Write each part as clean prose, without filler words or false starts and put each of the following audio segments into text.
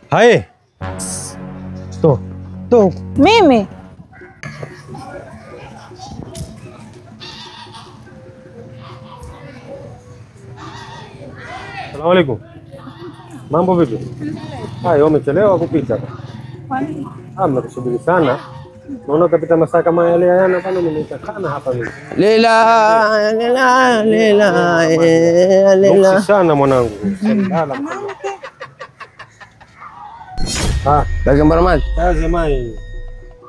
Hai. Tuh. Tuh. Mimi. Assalamualaikum. Mambo vipi? Hai, umechelewa kupita. Kwa nini? Mnakusubiri sana. Naona utapita masaa kama yale yana pale nimetakana hapa mimi. Lela. Nuksi sana mwanangu. Lala. Kaka Mbaramati.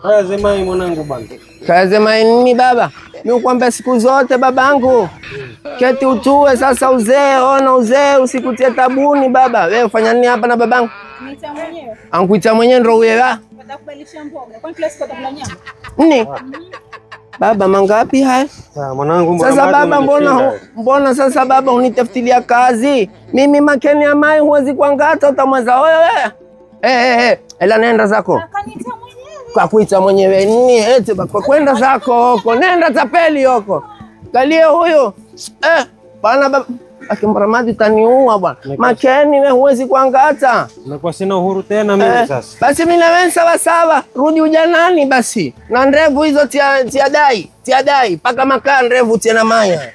Kaze mai mwanangu bwana. Kaze mai nini baba? Mimi kwamba siku zote babangu. Keti utue sasa uzee, ona uzee usikutie tabuni baba. Wewe ufanya nini hapa na babangu? Niita mwenyewe. Ankuita mwenyewe ndio wewe. Watakubadilisha mboga. Kwani kila siku utakula nyama? Nini? Baba mangapi haya? Mwanangu Sasa baba mbona sasa baba unitafutilia kazi? Mimi makeni ya mai huwezi kuangata utamweza wewe. Ela nenda zako. Akaniita mwenyewe. Kwa kuita mwenyewe nini? Eti kwa kwenda zako huko. Nenda tapeli huko. Kalie huyo. Bana baba Mbaramati taniua bwana. Makeni wewe huwezi kuangata. Nakuwa sina uhuru tena mimi sasa. Basi mimi na wewe sawa. Rudi ujanani basi. Na ndevu hizo tia dai. Paka makaa ndevu tia na maya.